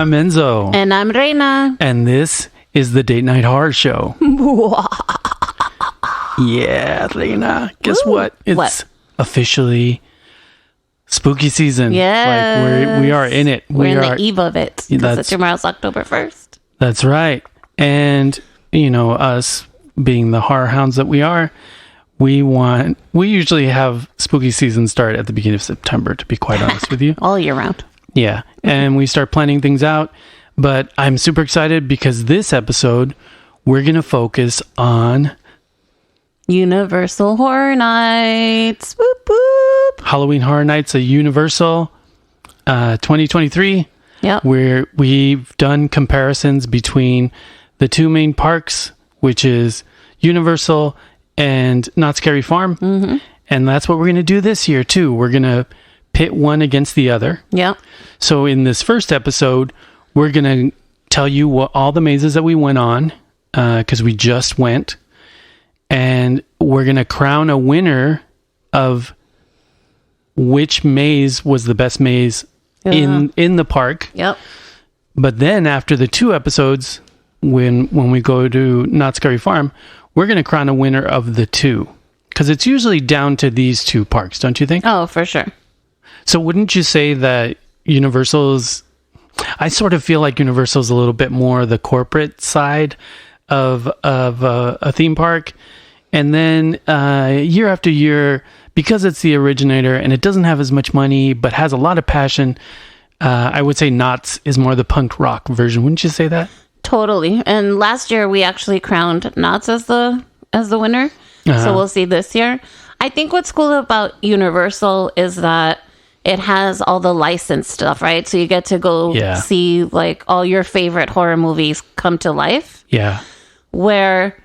I'm Enzo. And I'm Reyna. And this is the Date Night Horror Show. Yeah, Reyna. Guess what? It's officially spooky season. Yes. Like we are in it. We're in the eve of it. Because tomorrow's October 1st. That's right. And, you know, us being the horror hounds that we are, we usually have spooky season start at the beginning of September, to be quite honest with you. All year round. Yeah. And we start planning things out. But I'm super excited because this episode, we're going to focus on Universal Horror Nights. Boop, boop. Halloween Horror Nights at Universal 2023. Yep. Where we've done comparisons between the two main parks, which is Universal and Not Scary Farm. Mm-hmm. And that's what we're going to do this year, too. We're going to pit one against the other. Yeah. So in this first episode, we're going to tell you what all the mazes that we went on, because we just went. And we're going to crown a winner of which maze was the best maze in the park. Yep. But then after the two episodes, when we go to Not Scary Farm, we're going to crown a winner of the two. Because it's usually down to these two parks, don't you think? Oh, for sure. So wouldn't you say that Universal's... I sort of feel like Universal's a little bit more the corporate side of a theme park. And then year after year, because it's the originator and it doesn't have as much money, but has a lot of passion, I would say Knott's is more the punk rock version. Wouldn't you say that? Totally. And last year we actually crowned Knott's as the winner. Uh-huh. So we'll see this year. I think what's cool about Universal is that it has all the licensed stuff, right? So you get to go see like all your favorite horror movies come to life. Yeah. Where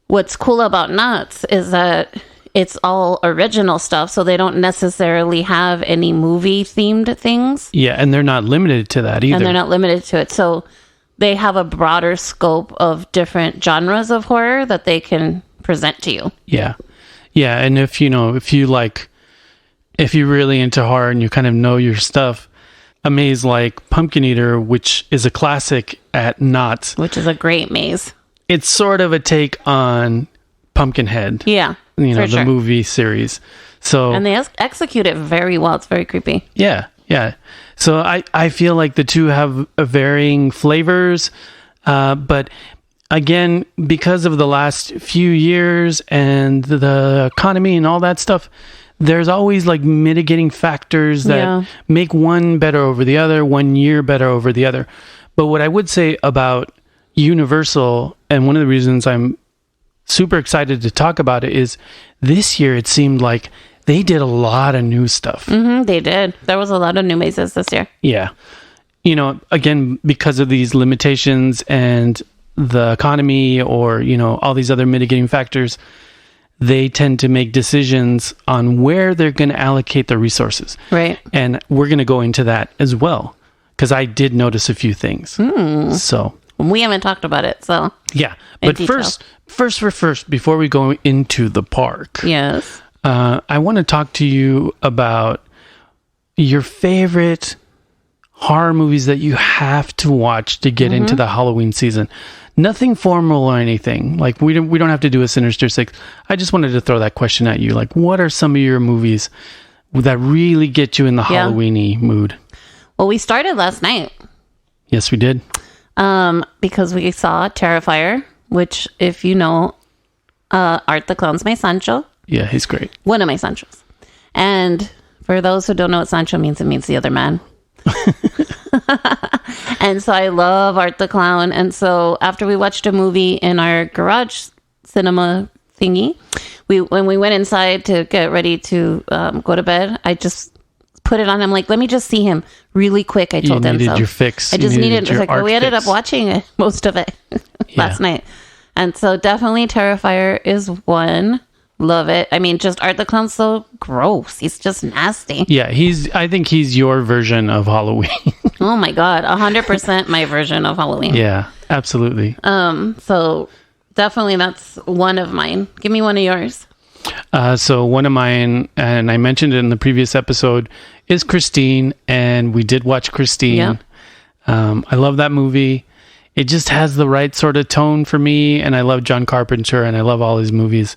what's cool about Knott's is that it's all original stuff, so they don't necessarily have any movie-themed things. Yeah, and they're not limited to that either. And they're not limited to it. So they have a broader scope of different genres of horror that they can present to you. Yeah. Yeah, and if you're really into horror and you kind of know your stuff, a maze like Pumpkin Eater, which is a classic at Knott's. Which is a great maze. It's sort of a take on Pumpkinhead. Yeah, the movie series. So and they execute it very well. It's very creepy. Yeah, yeah. So I feel like the two have varying flavors, but again, because of the last few years and the economy and all that stuff, there's always like mitigating factors that make one better over the other, 1 year better over the other. But what I would say about Universal, and one of the reasons I'm super excited to talk about it, is this year it seemed like they did a lot of new stuff. Mm-hmm, they did. There was a lot of new mazes this year. Yeah. You know, again, because of these limitations and the economy or, all these other mitigating factors, they tend to make decisions on where they're going to allocate their resources. Right. And we're going to go into that as well, because I did notice a few things. So we haven't talked about it, so yeah. But first, before we go into the park, yes, I want to talk to you about your favorite horror movies that you have to watch to get into the Halloween season. Nothing formal or anything. Like we don't have to do a Sinister Six. I just wanted to throw that question at you. Like, what are some of your movies that really get you in the Halloween-y mood? Well, we started last night. Yes, we did. Because we saw Terrifier, which, if you know, Art the Clown's my Sancho. Yeah, he's great. One of my Sanchos. And for those who don't know what Sancho means, it means the other man. And so I love Art the Clown. And so after we watched a movie in our garage cinema thingy, when we went inside to get ready to go to bed, I just put it on. I'm like, let me just see him really quick. I told him so. You needed your fix. I just needed your art we ended up watching most of it last night. And so definitely Terrifier is one. Love it. I mean, just Art the Clown's so gross. He's just nasty. Yeah, I think he's your version of Halloween. Oh my God. 100% my version of Halloween. Yeah, absolutely. So definitely that's one of mine. Give me one of yours. So one of mine, and I mentioned it in the previous episode, is Christine, and we did watch Christine. I love that movie. It just has the right sort of tone for me, and I love John Carpenter, and I love all his movies.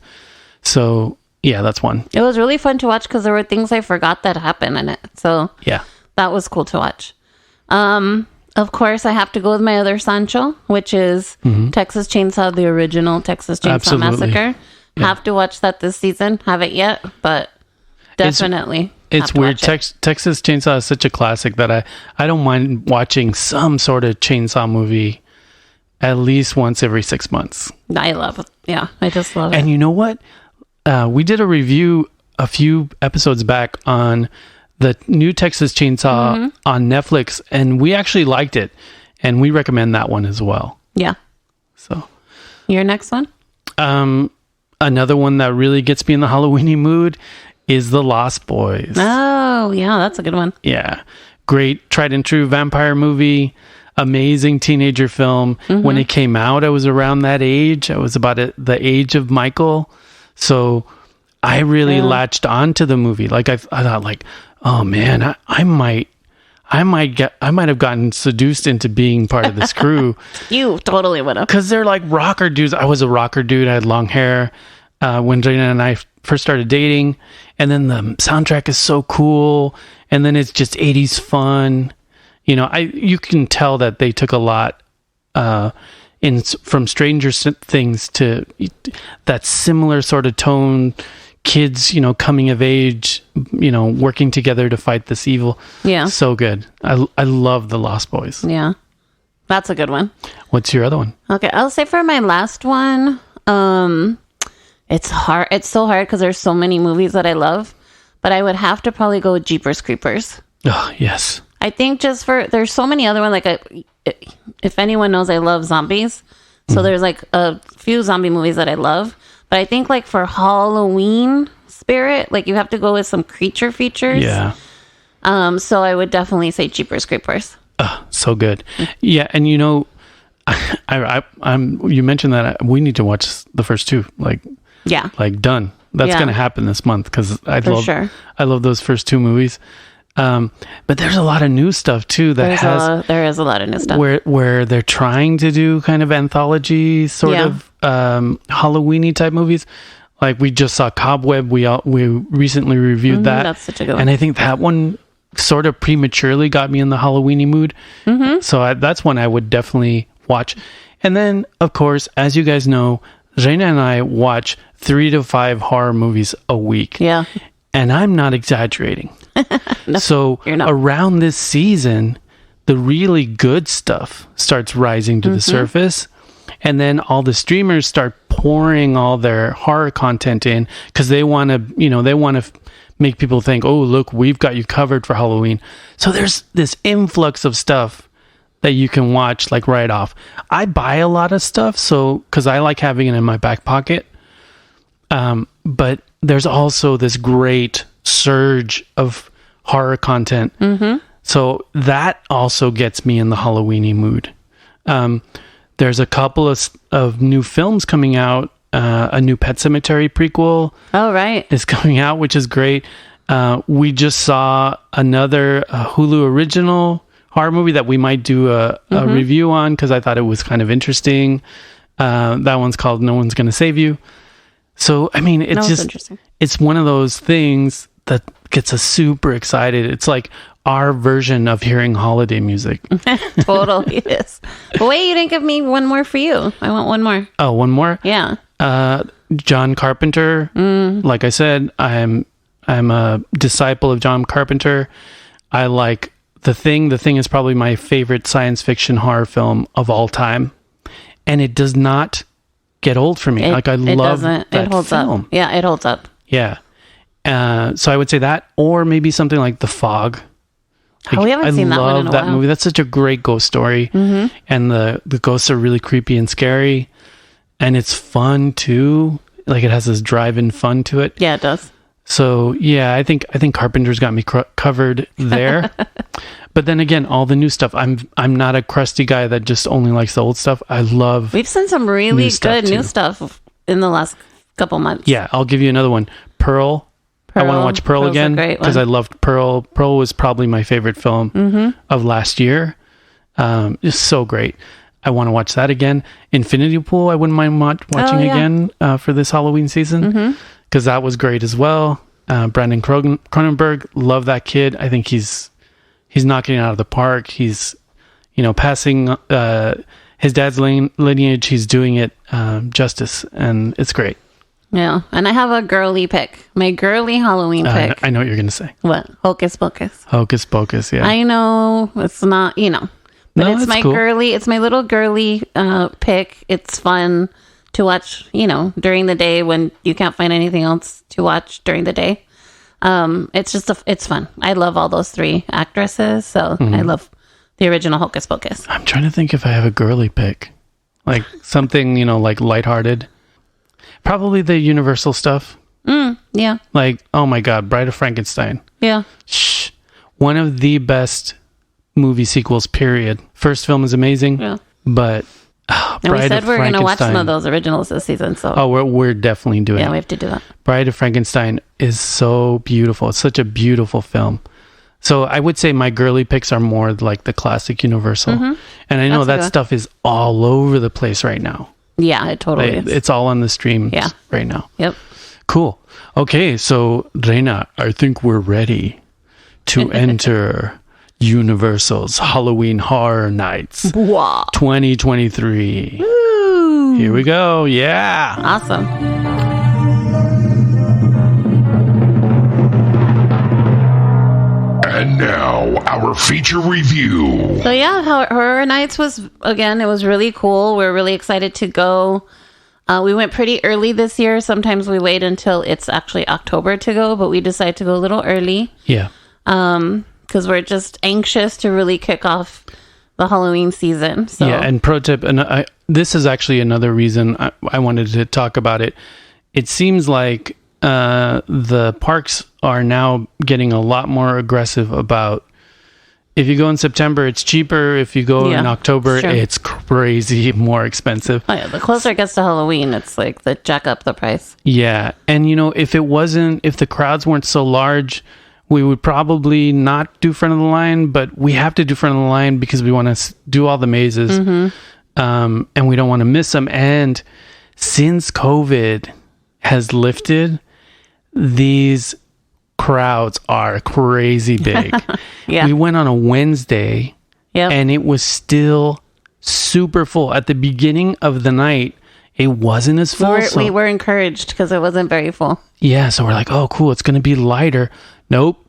So yeah, that's one. It was really fun to watch because there were things I forgot that happened in it. So Yeah. that was cool to watch. Of course, I have to go with my other Sancho, which is Texas Chainsaw, the original Texas Chainsaw Absolutely. Massacre. Yeah. Have to watch that this season. Haven't yet, but definitely. It's weird. Texas Chainsaw is such a classic that I don't mind watching some sort of chainsaw movie at least once every 6 months. I love it. Yeah, I just love it. And you know what? We did a review a few episodes back on the new Texas Chainsaw on Netflix, and we actually liked it, and we recommend that one as well. Yeah. So, Your next one? another one that really gets me in the Halloweeny mood is The Lost Boys. Oh, yeah, that's a good one. Yeah. Great, tried and true vampire movie. Amazing teenager film. When it came out, I was around that age. I was about the age of Michael. So I really latched onto the movie. Like I thought, like, oh man, I might have gotten seduced into being part of this crew. You totally would have. Because they're like rocker dudes. I was a rocker dude. I had long hair when Reyna and I first started dating. And then the soundtrack is so cool. And then it's just 80s fun. You know, you can tell that they took a lot from Stranger Things to that similar sort of tone. Kids, you know, coming of age, you know, working together to fight this evil. Yeah. So good. I love The Lost Boys. Yeah. That's a good one. What's your other one? Okay. I'll say for my last one, it's hard. It's so hard because there's so many movies that I love, but I would have to probably go with Jeepers Creepers. Oh, yes. I think there's so many other ones. Like, if anyone knows, I love zombies. So there's like a few zombie movies that I love. But I think like for Halloween spirit, like you have to go with some creature features. Yeah. So I would definitely say Jeepers Creepers. So good. Yeah, and you know, you mentioned that we need to watch the first two. Like done. That's going to happen this month because I love those first two movies. But there's a lot of new stuff too there is a lot of new stuff where they're trying to do kind of anthology sort of Halloween-y type movies. Like we just saw Cobweb. We recently reviewed that. That's such a good one. And I think that one sort of prematurely got me in the Halloween-y mood. So that's one I would definitely watch. And then, of course, as you guys know, Reyna and I watch 3 to 5 horror movies a week. Yeah. And I'm not exaggerating. No, so around this season, the really good stuff starts rising to the surface. And then all the streamers start pouring all their horror content in because they want to, make people think, oh, look, we've got you covered for Halloween. So there's this influx of stuff that you can watch like right off. I buy a lot of stuff because I like having it in my back pocket. But there's also this great surge of horror content. So that also gets me in the Halloween-y mood. There's a couple of new films coming out. A new Pet Sematary prequel. Oh, right. Is coming out, which is great. We just saw another Hulu original horror movie that we might do a review on because I thought it was kind of interesting. That one's called No One's Gonna Save You. So, I mean, it's one of those things that gets us super excited. It's like our version of hearing holiday music. Totally is. But wait, you didn't give me one more for you. I want one more. Oh, one more? Yeah. John Carpenter. Like I said, I'm a disciple of John Carpenter. I like The Thing. The Thing is probably my favorite science fiction horror film of all time. And it does not get old for me. I love that it holds film. Up. Yeah, it holds up. Yeah. So I would say that, or maybe something like The Fog. We haven't seen that one in a while. I love that movie. That's such a great ghost story. And the ghosts are really creepy and scary. And it's fun too. Like it has this drive-in fun to it. Yeah, it does. So yeah, I think Carpenter's got me covered there. But then again, all the new stuff. I'm not a crusty guy that just only likes the old stuff. I love. We've seen some really good new stuff in the last couple months. Yeah, I'll give you another one. Pearl. I want to watch Pearl again because I loved Pearl. Pearl was probably my favorite film of last year. It's so great. I want to watch that again. Infinity Pool, I wouldn't mind watching again for this Halloween season, because that was great as well. Brandon Cronenberg, love that kid. I think he's knocking it out of the park. He's, passing his dad's lineage. He's doing it justice, and it's great. Yeah, and I have a girly pick. My girly Halloween pick. I know what you're going to say. What? Hocus Pocus. Hocus Pocus, yeah. I know, it's not, but it's my cool. It's my little girly pick. It's fun to watch, during the day when you can't find anything else to watch during the day. It's fun. I love all those three actresses, so I love the original Hocus Pocus. I'm trying to think if I have a girly pick, like something like lighthearted. Probably the Universal stuff. Yeah. Like, oh my God, Bride of Frankenstein. Yeah. One of the best movie sequels, period. First film is amazing, but and we said we're going to watch some of those originals this season. So we're definitely doing it. Yeah, we have to do that. Bride of Frankenstein is so beautiful. It's such a beautiful film. So I would say my girly picks are more like the classic Universal. And I know that stuff is all over the place right now. Yeah, it totally is. It's all on the stream right now. Yep. Cool. Okay, so Reyna, I think we're ready to enter Universal's Halloween Horror Nights 2023. Woo! Here we go. Yeah. Awesome. And now, our feature review. So yeah, Horror Nights it was really cool. We're really excited to go. We went pretty early this year. Sometimes we wait until it's actually October to go, but we decided to go a little early. Yeah. Because we're just anxious to really kick off the Halloween season. So. Yeah, and pro tip, and this is actually another reason I wanted to talk about it. It seems like the parks are now getting a lot more aggressive about, if you go in September, it's cheaper. If you go in October, it's crazy more expensive. Oh, yeah. The closer it gets to Halloween, it's like the jack up the price. Yeah. And, if the crowds weren't so large, we would probably not do front of the line, but we have to do front of the line because we want to do all the mazes. And we don't want to miss them. And since COVID has lifted, these crowds are crazy big. We went on a Wednesday and it was still super full. At the beginning of the night, it wasn't as full. We were encouraged because it wasn't very full. Yeah, so we're like, oh, cool, it's going to be lighter. Nope.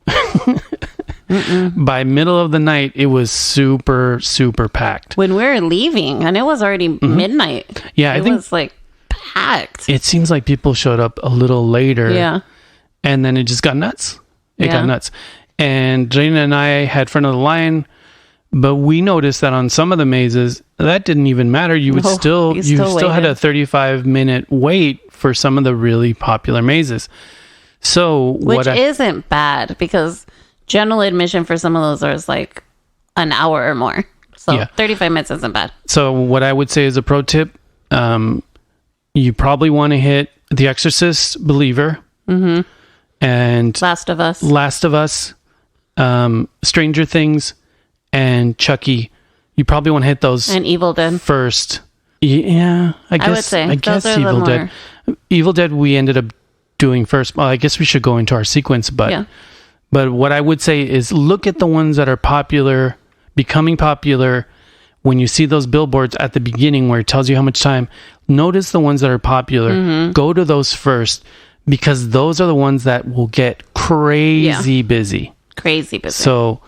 By middle of the night, it was super, super packed. When we were leaving, and it was already midnight. Yeah, I think it was like packed. It seems like people showed up a little later. Yeah. And then it just got nuts. It got nuts. And Reyna and I had front of the line, but we noticed that on some of the mazes, that didn't even matter. You still had a 35-minute wait for some of the really popular mazes. So which isn't bad, because general admission for some of those is like an hour or more. So 35 minutes isn't bad. So what I would say is a pro tip, you probably want to hit The Exorcist, Believer, and Last of Us, Stranger Things, and Chucky. You probably want to hit those and Evil Dead first. Yeah, I would say I guess Evil Dead. Evil Dead we ended up doing first. Well, I guess we should go into our sequence, but what I would say is look at the ones that are popular, becoming popular. When you see those billboards at the beginning where it tells you how much time, notice the ones that are popular. Go to those first, because those are the ones that will get crazy busy. Crazy busy. So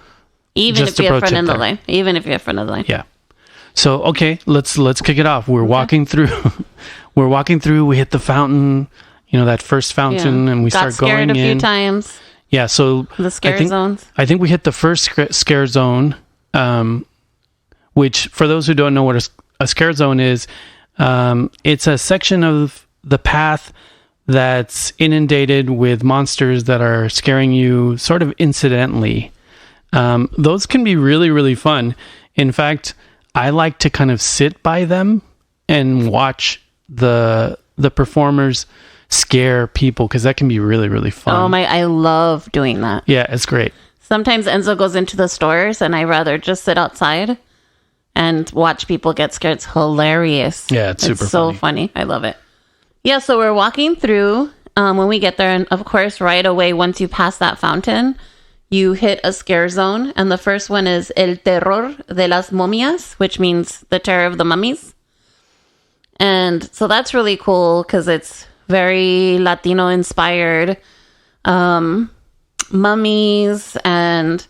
even if you have front of the line. Yeah. So okay, let's kick it off. We're walking through. We hit the fountain. That first fountain, and we start going in. Got scared a few times. Yeah. So the scare zones. I think we hit the first scare zone. Which, for those who don't know what a scare zone is, it's a section of the path that's inundated with monsters that are scaring you sort of incidentally. Those can be really, really fun. In fact, I like to kind of sit by them and watch the performers scare people, because that can be really, really fun. I love doing that. Yeah, it's great. Sometimes Enzo goes into the stores and I rather just sit outside and watch people get scared. It's hilarious. Yeah, it's super so funny. I love it. Yeah, so we're walking through when we get there, and of course, right away, once you pass that fountain, you hit a scare zone, and the first one is El Terror de las Momias, which means the terror of the mummies. And so that's really cool because it's very Latino inspired. Mummies, and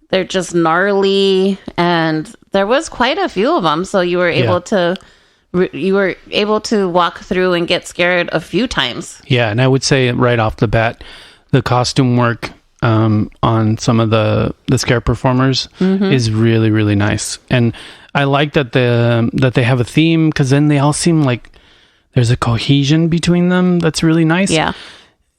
they're just gnarly, and there was quite a few of them, so you were able to walk through and get scared a few times. Yeah, and I would say right off the bat, the costume work on some of the scare performers is really, really nice. And I like that they have a theme, because then they all seem like there's a cohesion between them that's really nice. Yeah.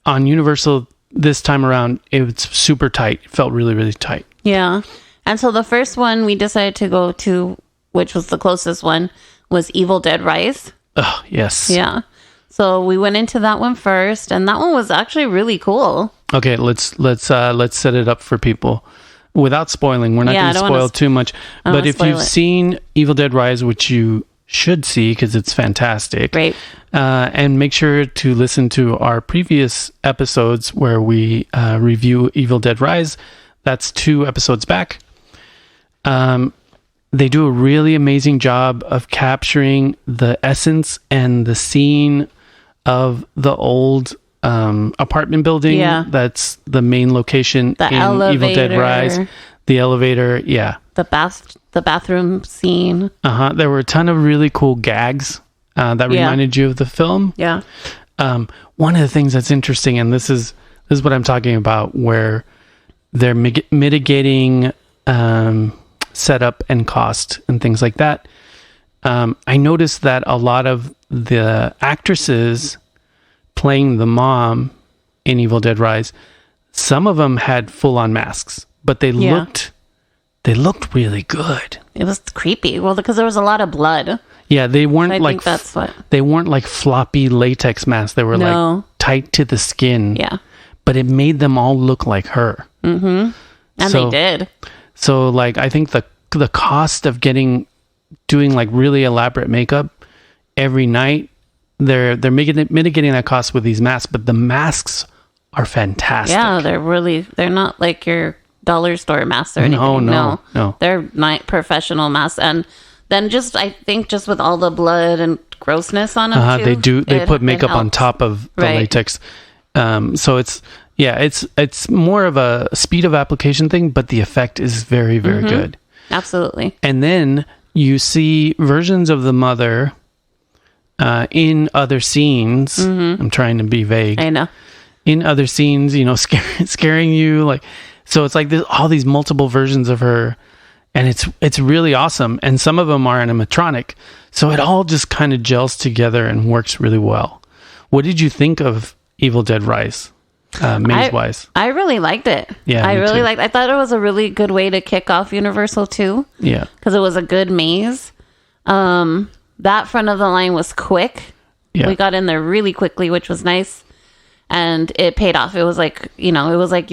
On Universal this time around, it's super tight. It felt really, really tight. Yeah. And so the first one we decided to go to, which was the closest one, was Evil Dead Rise. Oh, yes. Yeah. So we went into that one first, and that one was actually really cool. Okay, let's set it up for people without spoiling. We're not going to spoil too much. But if you've seen Evil Dead Rise, which you should see because it's fantastic, right? And make sure to listen to our previous episodes where we review Evil Dead Rise. That's 2 episodes back. They do a really amazing job of capturing the essence and the scene of the old apartment building. Yeah. That's the main location in elevator. Evil Dead Rise. The elevator, yeah. The bathroom scene. There were a ton of really cool gags that reminded you of the film. Yeah. One of the things that's interesting, and this is what I'm talking about, where they're mitigating setup and cost and things like that. I noticed that a lot of the actresses playing the mom in Evil Dead Rise, some of them had full-on masks, but they looked really good. It was creepy. Well, because there was a lot of blood. Yeah, they weren't they weren't like floppy latex masks. They were like tight to the skin. Yeah. But it made them all look like her. Mm-hmm. And they did. So like I think the cost of doing like really elaborate makeup every night, they're mitigating that cost with these masks, but the masks are fantastic. Yeah, they're not like your dollar store masks or anything. No. They're not professional masks. And then I think with all the blood and grossness on them too, they put makeup on top of the latex. So it's more of a speed of application thing, but the effect is very, very good. Absolutely. And then you see versions of the mother in other scenes. I'm trying to be vague. I know. In other scenes, scaring you, like, so it's like all these multiple versions of her, and it's really awesome. And some of them are animatronic, so it all just kind of gels together and works really well. What did you think of Evil Dead Rise, maze-wise? I really liked it. Yeah, I thought it was a really good way to kick off Universal too. Yeah, because it was a good maze. That front of the line was quick. Yeah. We got in there really quickly, which was nice. And it paid off. It was like, you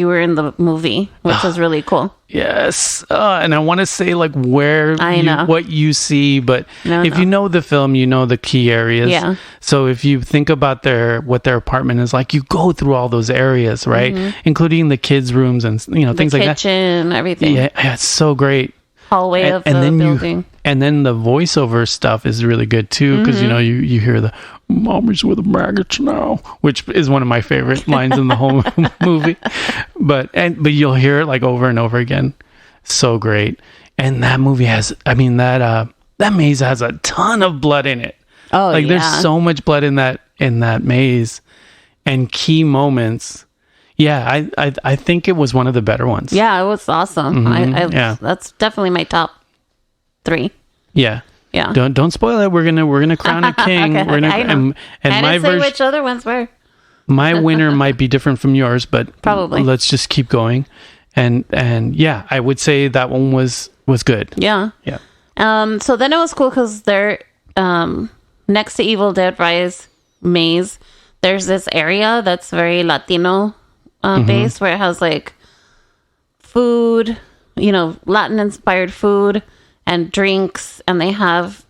were in the movie, which was really cool. Yes. And I want to say like what you see, but if you know the film, you know the key areas. Yeah. So if you think about what their apartment is like, you go through all those areas, right? Including the kids' rooms and, things like that. Kitchen, everything. Yeah, it's so great. Hallway of the building. And then the voiceover stuff is really good too, because you hear the "mommy's with the maggots now," which is one of my favorite lines in the whole movie. But you'll hear it like over and over again. So great. And that movie that maze has a ton of blood in it. Oh, like there's so much blood in that maze, and key moments. Yeah, I think it was one of the better ones. Yeah, it was awesome. That's definitely my top 3. Yeah. Yeah. Don't spoil it. We're gonna crown a king. Okay, we're gonna, I know. and I my didn't say which other ones were. My winner might be different from yours, but probably. Let's just keep going. And yeah, I would say that one was good. Yeah. Yeah. So then it was cool because they're next to Evil Dead Rise maze. There's this area that's very Latino based, where it has like food, Latin inspired food, and drinks, and they have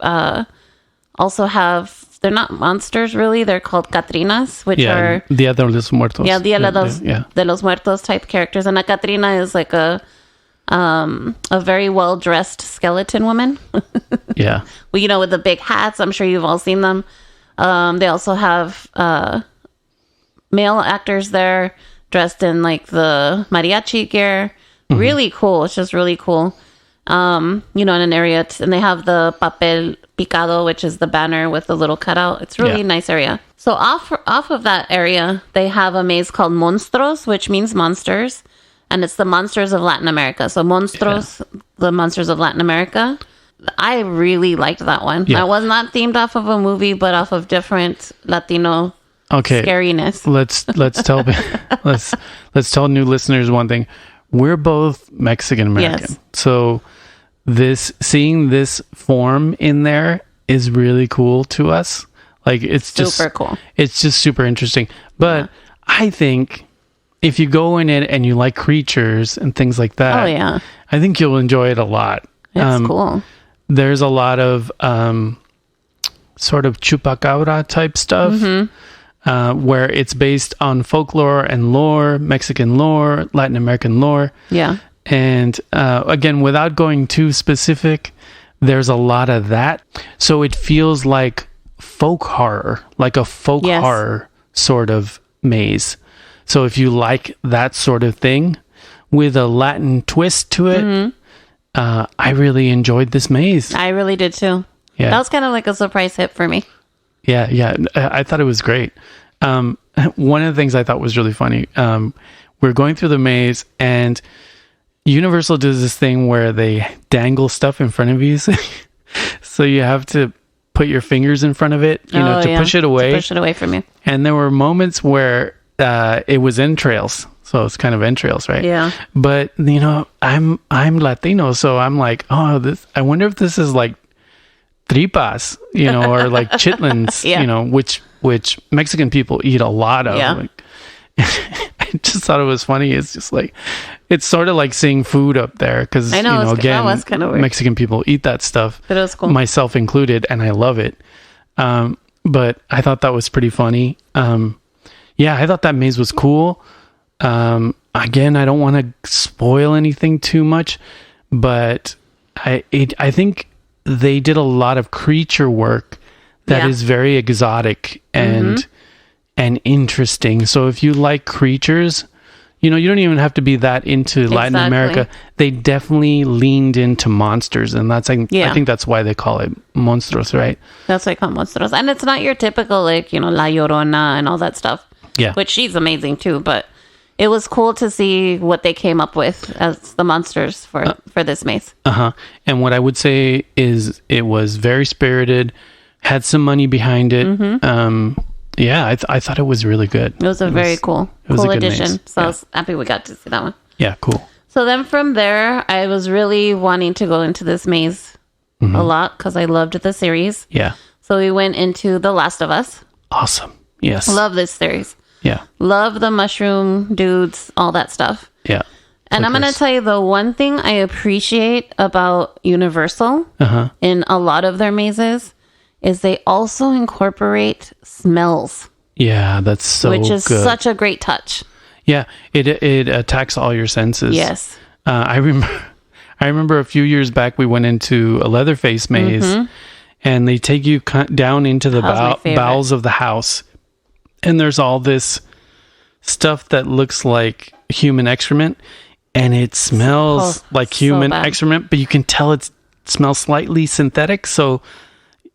also have. They're not monsters, really. They're called Catrinas, which are... Dia de los Muertos. Yeah, Dia de los Muertos type characters. And a Catrina is like a very well-dressed skeleton woman. Yeah. Well, with the big hats. I'm sure you've all seen them. They also have male actors there dressed in like the mariachi gear. Mm-hmm. Really cool. It's just really cool. In an area. And they have the papel picado, which is the banner with the little cutout. It's really nice area. So off of that area, they have a maze called Monstruos, which means monsters. And it's the monsters of Latin America. So Monstruos, the monsters of Latin America. I really liked that one. Yeah. That was not themed off of a movie, but off of different Latino scariness. Let's tell new listeners one thing. We're both Mexican American. Yes. So seeing this form in there is really cool to us. Like, it's just super cool. It's just super interesting. But I think if you go in it and you like creatures and things like that, I think you'll enjoy it a lot. It's cool. There's a lot of sort of chupacabra type stuff, where it's based on folklore and lore, Mexican lore, Latin American lore. Yeah. And again, without going too specific, there's a lot of that. So it feels like folk horror, like a folk horror sort of maze. So if you like that sort of thing with a Latin twist to it, I really enjoyed this maze. I really did too. Yeah. That was kind of like a surprise hit for me. Yeah. I thought it was great. One of the things I thought was really funny, we're going through the maze and Universal does this thing where they dangle stuff in front of you. So you have to put your fingers in front of it, to push it away. To push it away from you. And there were moments where it was entrails. So it's kind of entrails, right? Yeah. But, I'm Latino, so I'm like, I wonder if this is like tripas, or like chitlins, which Mexican people eat a lot of. Yeah. I just thought it was funny. It's just like, it's sort of like seeing food up there because, again, was kind of weird. Mexican people eat that stuff, but it was cool. Myself included, and I love it. But I thought that was pretty funny. I thought that maze was cool. Again, I don't want to spoil anything too much, but I think they did a lot of creature work that is very exotic and interesting. So if you like creatures, you don't even have to be that into Latin America. They definitely leaned into monsters, and I think that's why they call it monstros, right? That's why they call it monstros. And it's not your typical La Llorona and all that stuff. Yeah. Which she's amazing too, but it was cool to see what they came up with as the monsters for this maze. And what I would say is it was very spirited, had some money behind it. I thought it was really good. It was very cool addition. Maze. So I was happy we got to see that one. Yeah, cool. So then from there, I was really wanting to go into this maze a lot because I loved the series. Yeah. So we went into The Last of Us. Awesome. Yes. Love this series. Yeah. Love the mushroom dudes, all that stuff. Yeah. And I'm going to tell you the one thing I appreciate about Universal in a lot of their mazes is they also incorporate smells. Yeah, that's so good. Which is such a great touch. Yeah, it attacks all your senses. Yes. I remember a few years back we went into a Leatherface maze and they take you down into the bowels of the house. And there's all this stuff that looks like human excrement, and it smells like human excrement, but you can tell it smells slightly synthetic, so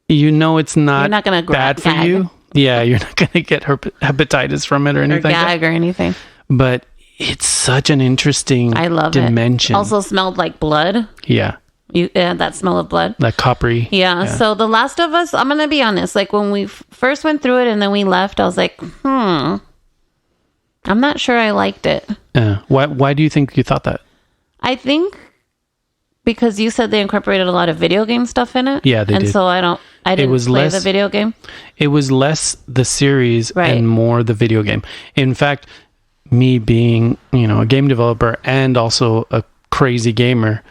it's not gonna bad for you. Yeah, you're not going to get hepatitis from it or anything. Or gag or anything. But it's such an interesting dimension. It also smelled like blood. Yeah. That smell of blood. That coppery. Yeah. So The Last of Us, I'm going to be honest. Like when we first went through it and then we left, I was like, I'm not sure I liked it. Why do you think you thought that? I think because you said they incorporated a lot of video game stuff in it. Yeah, they did. And so I didn't play the video game. It was less the series and more the video game. In fact, me being, a game developer and also a crazy gamer,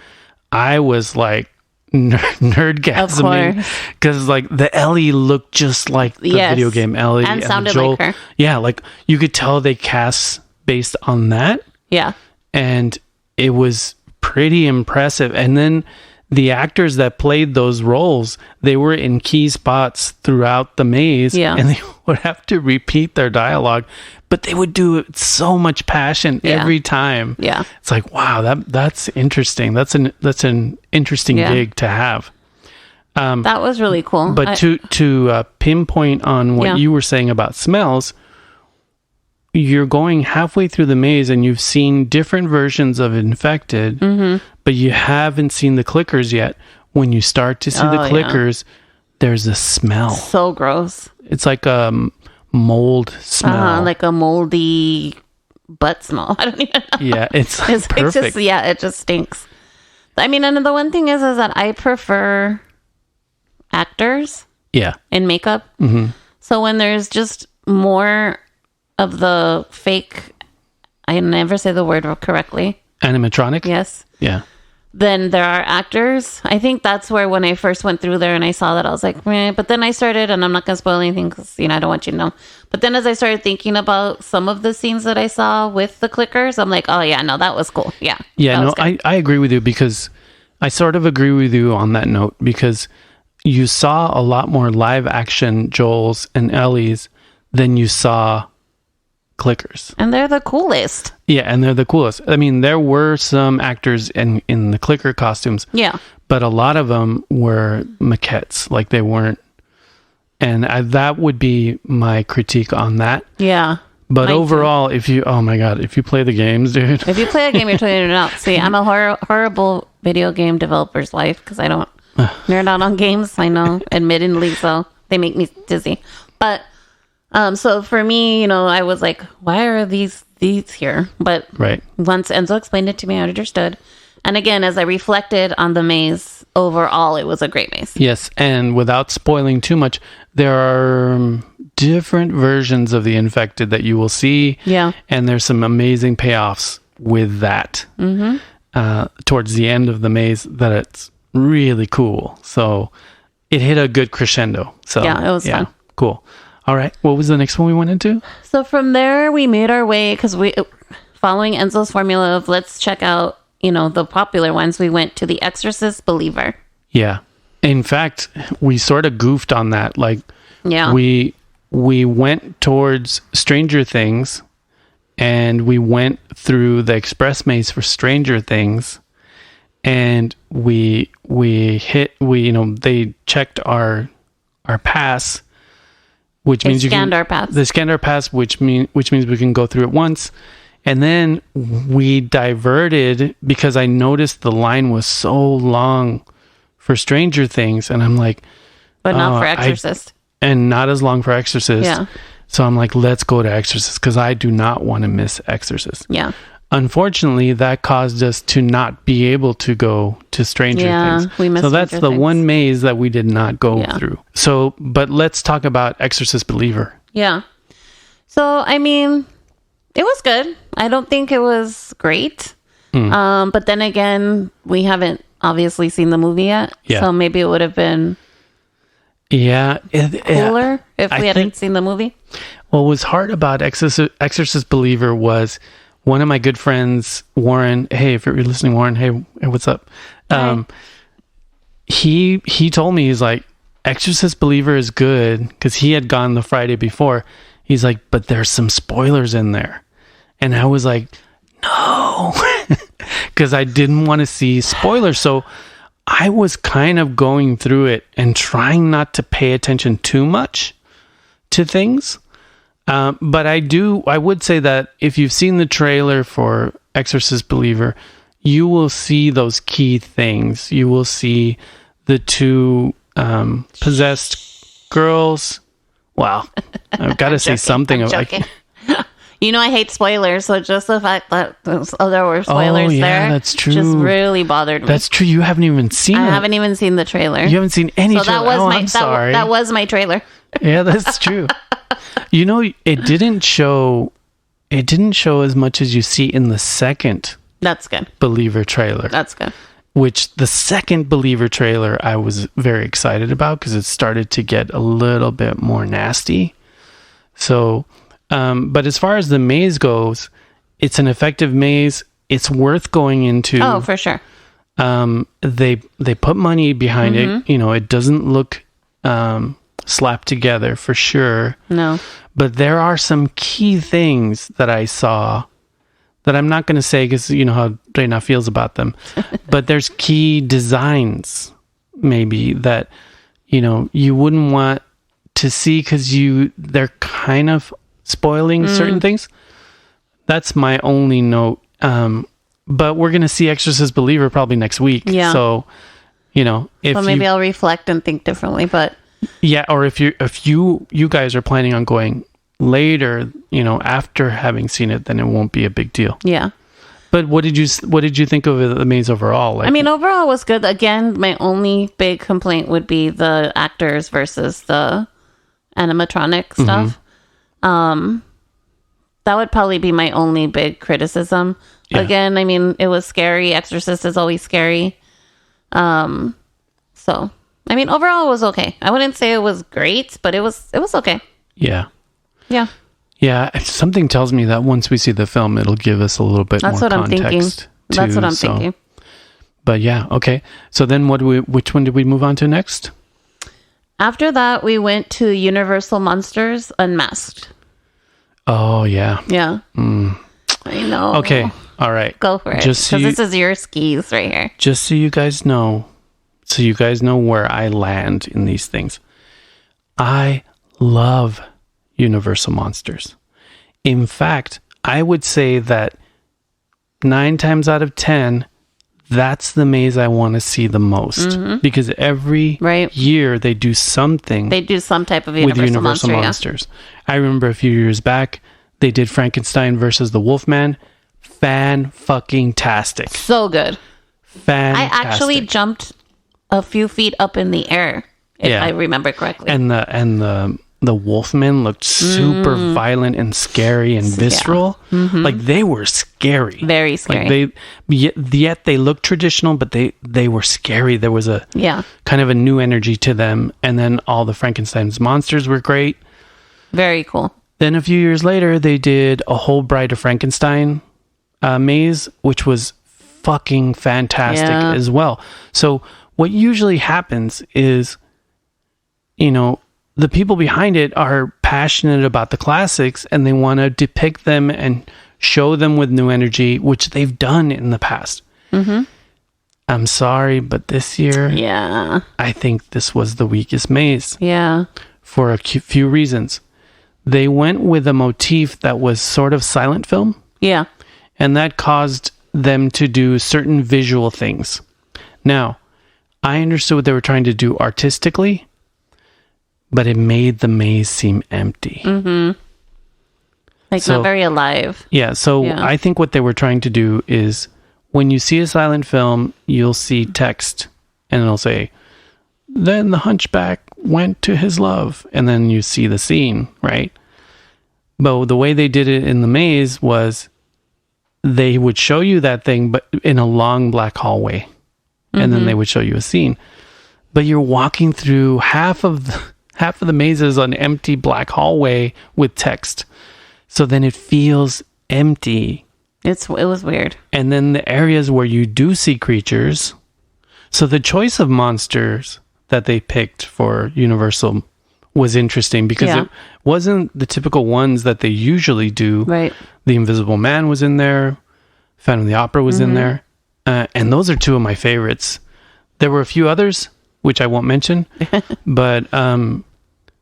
I was like nerdgasming because like the Ellie looked just like the video game Ellie and sounded Joel, like her. Yeah, like you could tell they cast based on that. Yeah, and it was pretty impressive. And then the actors that played those roles, they were in key spots throughout the maze, and they would have to repeat their dialogue, but they would do it with so much passion every time. Yeah, it's like, wow, that's interesting. That's an interesting gig to have. That was really cool. But to pinpoint on what you were saying about smells, you're going halfway through the maze and you've seen different versions of infected, but you haven't seen the clickers yet. When you start to see the clickers, there's a smell. So gross. It's like a mold smell. Like a moldy butt smell. I don't even know. Yeah, it's perfect. It just stinks. I mean, and the one thing is that I prefer actors in makeup. So when there's just more of the fake, I never say the word correctly. Animatronic? Yes. Yeah. Then there are actors. I think that's where when I first went through there and I saw that, I was like, meh. But then I started, and I'm not going to spoil anything because, I don't want you to know. But then as I started thinking about some of the scenes that I saw with the clickers, I'm like, oh yeah, no, that was cool. Yeah. Yeah, no, I agree with you because I sort of agree with you on that note because you saw a lot more live action Joels and Ellies than you saw clickers, and they're the coolest. And they're the coolest. I mean, there were some actors in the clicker costumes, but a lot of them were maquettes, like they weren't. And that would be my critique on that. But overall, if you play the games, dude, if you play a game, you're turning it out. See, I'm a horrible video game developer's life because I don't nerd out on games. I know, admittedly, so they make me dizzy. But so for me, I was like, why are these here? But once Enzo explained it to me, I understood. And again, as I reflected on the maze, overall, it was a great maze. Yes, and without spoiling too much, there are different versions of the infected that you will see. Yeah. And there's some amazing payoffs with that towards the end of the maze that it's really cool. So it hit a good crescendo. So yeah, it was fun. Cool. All right. What was the next one we went into? So from there, we made our way because following Enzo's formula of let's check out, the popular ones. We went to The Exorcist Believer. Yeah. In fact, we sort of goofed on that. Like, we went towards Stranger Things, and we went through the express maze for Stranger Things, and they checked our pass. Which means they scanned our pass, which means we can go through it once. And then we diverted because I noticed the line was so long for Stranger Things. And I'm like, but not for Exorcist. And not as long for Exorcist. Yeah. So I'm like, let's go to Exorcist because I do not want to miss Exorcist. Yeah. Unfortunately, that caused us to not be able to go to Stranger Things. We missed so that's Stranger the Things. one maze that we did not go through. So, but let's talk about Exorcist Believer. Yeah. So, I mean, it was good. I don't think it was great. But then again, we haven't obviously seen the movie yet. Yeah. So maybe it would have been cooler if we hadn't seen the movie. What was hard about Exorcist Believer was one of my good friends, Warren. Hey, if you're listening, Warren, hey, what's up? He told me, he's like, Exorcist Believer is good because he had gone the Friday before. He's like, but there's some spoilers in there. And I was like, no, because I didn't want to see spoilers. So I was kind of going through it and trying not to pay attention too much to things. But I would say that if you've seen the trailer for Exorcist Believer, you will see those key things. You will see the two possessed girls. Wow. I've got to say something. I hate spoilers, so just the fact that there were spoilers there, that's true. Just really bothered me. That's true. You haven't even seen it. I haven't even seen the trailer. You haven't seen any trailer. I'm sorry. That was my trailer. Yeah, that's true. It didn't show as much as you see in the second That's good. Believer trailer. That's good. which the second Believer trailer I was very excited about because it started to get a little bit more nasty. So, but as far as the maze goes, it's an effective maze. It's worth going into. Oh, for sure. They put money behind it. You know, it doesn't look slapped together for sure. No. But there are some key things that I saw that I'm not going to say because you know how Reyna feels about them. But there's key designs maybe that, you know, you wouldn't want to see because they're kind of spoiling certain things. That's my only note. But we're going to see Exorcist Believer probably next week. Yeah. So, you know, if maybe I'll reflect and think differently, but yeah, or if you guys are planning on going later, you know, after having seen it, then it won't be a big deal. Yeah. But what did you think of the maze overall? Like, I mean, overall it was good. Again, my only big complaint would be the actors versus the animatronic stuff. That would probably be my only big criticism. Yeah. Again, I mean, it was scary. Exorcist is always scary. So, I mean, overall it was okay. I wouldn't say it was great, but it was okay. Yeah. Yeah. Yeah. Something tells me that once we see the film, it'll give us a little bit more context. That's what I'm thinking. But yeah, okay. So then which one did we move on to next? After that, we went to Universal Monsters Unmasked. Oh, yeah. Yeah. I know. Okay. All right. Go for it. Because this is your skis right here. Just so you guys know where I land in these things. I love Universal Monsters. In fact, I would say that 9 times out of 10, that's the maze I want to see the most. Because every year they do something. They do some type of Universal Monsters. Yeah. I remember a few years back, they did Frankenstein versus the Wolfman. Fan-fucking-tastic. So good. Fantastic. I actually jumped a few feet up in the air, if I remember correctly. And the Wolfman looked super violent and scary and visceral. Yeah. Like they were scary. Very scary. Like yet they looked traditional, but they were scary. There was a kind of a new energy to them. And then all the Frankenstein's monsters were great. Very cool. Then a few years later, they did a whole Bride of Frankenstein maze, which was fucking fantastic as well. So what usually happens is, you know, the people behind it are passionate about the classics and they want to depict them and show them with new energy, which they've done in the past. I'm sorry, but this year, I think this was the weakest maze. Yeah. For a few reasons. They went with a motif that was sort of silent film. Yeah. And that caused them to do certain visual things. Now, I understood what they were trying to do artistically, but it made the maze seem empty. Like not very alive. Yeah, so I think what they were trying to do is when you see a silent film, you'll see text and it'll say, then the hunchback went to his love, and then you see the scene, right? But the way they did it in the maze was they would show you that thing, but in a long black hallway, and then they would show you a scene. But you're walking through half of the maze is an empty black hallway with text, so then it feels empty. It was weird. And then the areas where you do see creatures, so the choice of monsters that they picked for Universal was interesting because it wasn't the typical ones that they usually do. Right. The Invisible Man was in there. Phantom of the Opera was in there. And those are two of my favorites. There were a few others, which I won't mention. But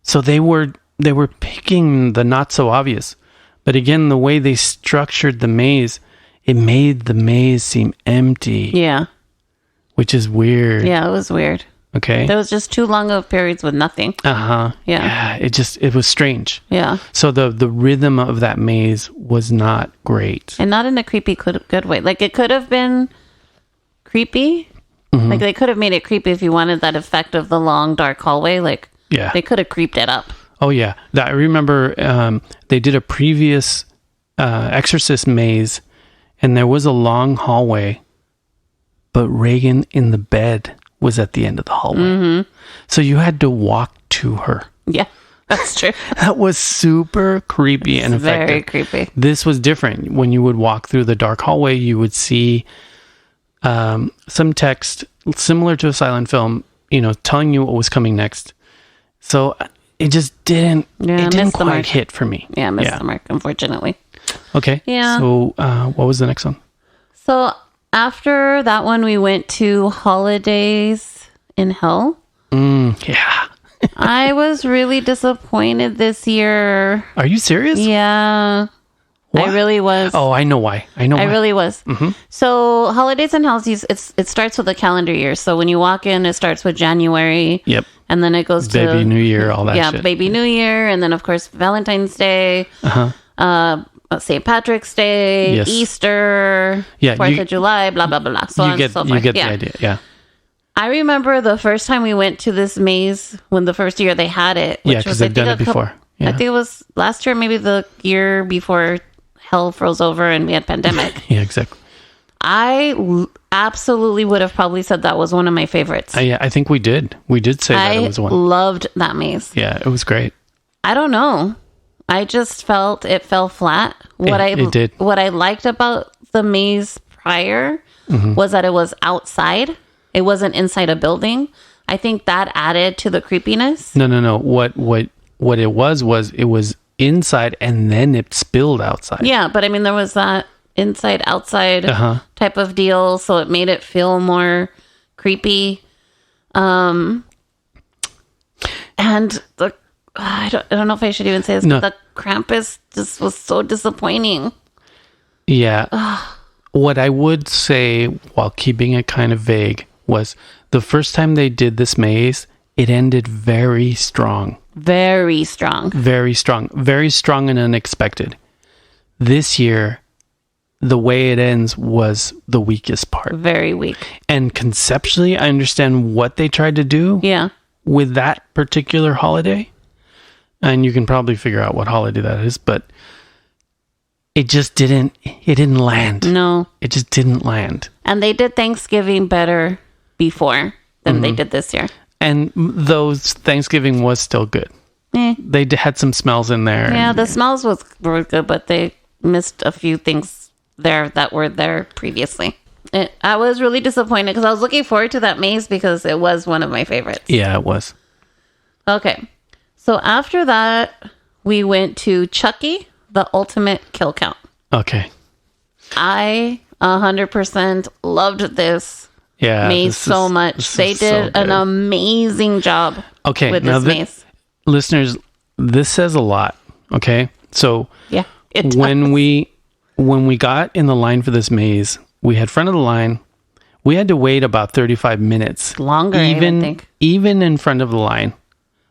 so they were picking the not so obvious. But again, the way they structured the maze, it made the maze seem empty. Yeah. Which is weird. Yeah, it was weird. Okay. There was just too long of periods with nothing. Yeah. It was strange. Yeah. So the rhythm of that maze was not great. And not in a creepy good way. Like it could have been creepy. Like they could have made it creepy if you wanted that effect of the long dark hallway. Like they could have creeped it up. Oh yeah. I remember they did a previous Exorcist maze and there was a long hallway, but Reagan in the bed was at the end of the hallway. So you had to walk to her. Yeah, that's true. That was super creepy and effective. Very creepy. This was different. When you would walk through the dark hallway, you would see some text similar to a silent film, telling you what was coming next. So it just didn't quite hit for me. Yeah, missed the mark, unfortunately. Okay. Yeah. So what was the next one? So after that one, we went to Holidays in Hell. Yeah. I was really disappointed this year. Are you serious? Yeah. What? I really was. Oh, I know why. I really was. So Holidays in Hell, it starts with a calendar year. So when you walk in, it starts with January. Yep. And then it goes to Baby New Year, all that shit. Yeah, Baby New Year. And then, of course, Valentine's Day. St. Patrick's Day, Yes. Easter, 4th of July, blah, blah, blah, blah. So on and so forth. You get the idea, yeah. I remember the first time we went to this maze when the first year they had it. Yeah, because they've done it before. I think it was last year, maybe the year before hell froze over and we had pandemic. Yeah, exactly. I absolutely would have probably said that was one of my favorites. Yeah, I think we did. We did say that it was one. I loved that maze. Yeah, it was great. I don't know. I just felt it fell flat. It did. What I liked about the maze prior was that it was outside. It wasn't inside a building. I think that added to the creepiness. No. What it was inside and then it spilled outside. Yeah, but I mean there was that inside outside type of deal, so it made it feel more creepy. And the I don't know if I should even say this, but the Krampus just was so disappointing. Yeah. What I would say, while keeping it kind of vague, was the first time they did this maze, it ended very strong. Very strong. Very strong. Very strong and unexpected. This year, the way it ends was the weakest part. Very weak. And conceptually, I understand what they tried to do with that particular holiday. And you can probably figure out what holiday that is, but it didn't land. No. It just didn't land. And they did Thanksgiving better before than they did this year. And those Thanksgiving was still good. They had some smells in there. Yeah, the smells were good, but they missed a few things there that were there previously. I was really disappointed because I was looking forward to that maze because it was one of my favorites. Yeah, it was. Okay. So after that, we went to Chucky, the Ultimate Kill Count. Okay. I 100% loved this maze so much. They did an amazing job with this maze. Listeners, this says a lot. Okay. So when we got in the line for this maze, we had front of the line. We had to wait about 35 minutes. Longer, I think. Even in front of the line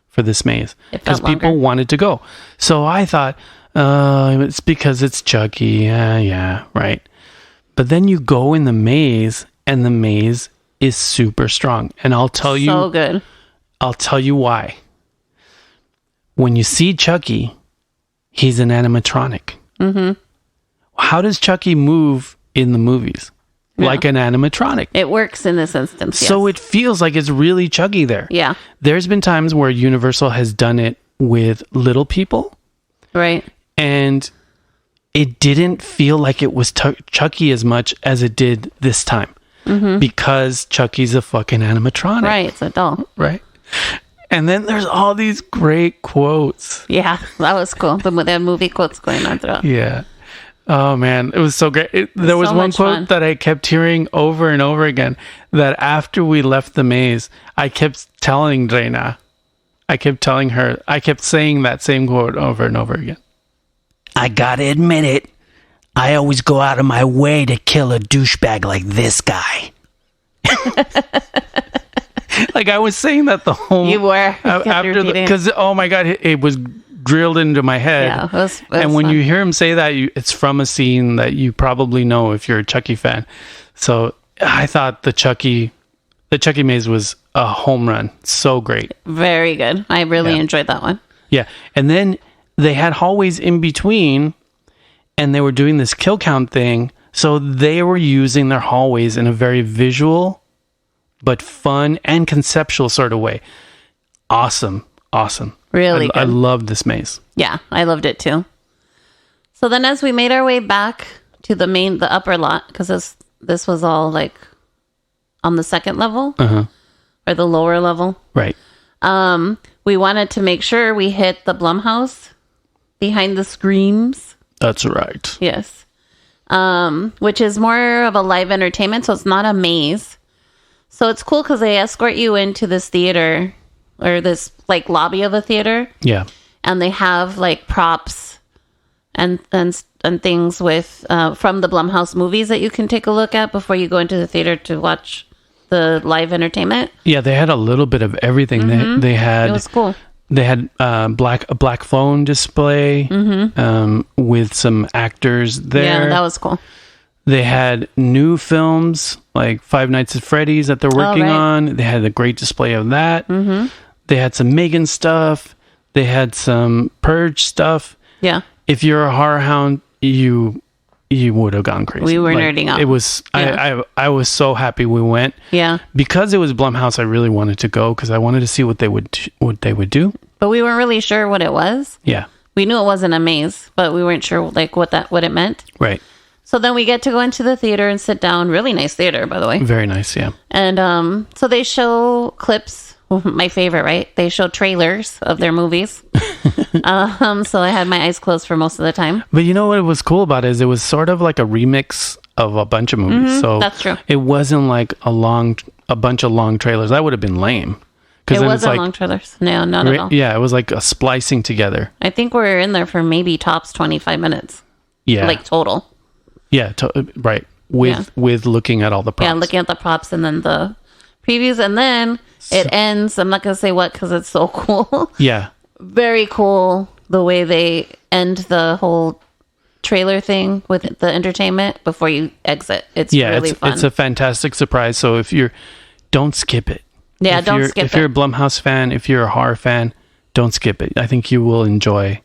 for this maze. Because people wanted to go. So I thought, it's because it's Chucky. Yeah, right. But then you go in the maze, and the maze is super strong. And I'll tell you... So good. I'll tell you why. When you see Chucky, he's an animatronic. Mm-hmm. How does Chucky move in the movies? Like an animatronic. It works in this instance, So it feels like it's really Chucky there. Yeah. There's been times where Universal has done it with little people. Right. And it didn't feel like it was Chucky as much as it did this time. Mm-hmm. Because Chucky's a fucking animatronic. Right, it's a doll. Right. And then there's all these great quotes. Yeah, that was cool. They had movie quotes going on throughout. Yeah. Oh, man. It was so great. There was one quote that I kept hearing over and over again, that after we left the maze, I kept telling Reyna, I kept saying that same quote over and over again. I gotta admit it. I always go out of my way to kill a douchebag like this guy. Like I was saying that the whole... You were. After because, oh my God, it was drilled into my head. Yeah, it was and when fun. you hear him say that, it's from a scene that you probably know if you're a Chucky fan. So I thought the Chucky maze was a home run. So great. Very good. I really enjoyed that one. Yeah. And then they had hallways in between, and they were doing this kill count thing. So they were using their hallways in a very visual, but fun and conceptual sort of way. Awesome. Really good. I loved this maze. Yeah, I loved it too. So then as we made our way back to the upper lot, because this was all like on the second level or the lower level. Right. We wanted to make sure we hit the Blumhouse behind the screams. That's right. Yes. Which is more of a live entertainment, so it's not a maze. So it's cool because they escort you into this theater or this like lobby of a theater. Yeah. And they have like props and things with from the Blumhouse movies that you can take a look at before you go into the theater to watch the live entertainment. Yeah, they had a little bit of everything. They had, it was cool. They had a black phone display with some actors there. Yeah, that was cool. They had new films like Five Nights at Freddy's that they're working on. They had a great display of that. They had some Megan stuff. They had some Purge stuff. Yeah. If you're a horror hound, you would have gone crazy. We were nerding out. It was I was so happy we went. Yeah. Because it was Blumhouse, I really wanted to go because I wanted to see what they would do. But we weren't really sure what it was. Yeah. We knew it wasn't a maze, but we weren't sure like what it meant. Right. So then we get to go into the theater and sit down. Really nice theater, by the way. Very nice, yeah. And so they show clips. My favorite, right? They show trailers of their movies. So I had my eyes closed for most of the time. But you know what was cool about it is it was sort of like a remix of a bunch of movies. So that's true. It wasn't like a bunch of long trailers. That would have been lame. It wasn't like, long trailers. No, not at all. Yeah, it was like a splicing together. I think we're in there for maybe tops 25 minutes. Yeah. Like total. Yeah, right. With looking at all the props. Yeah, looking at the props and then the previews. And then it ends. I'm not going to say what because it's so cool. Yeah. Very cool the way they end the whole trailer thing with the entertainment before you exit. It's really fun. It's a fantastic surprise. So don't skip it. Yeah, don't skip it. If you're a Blumhouse fan, if you're a horror fan, don't skip it. I think you will enjoy.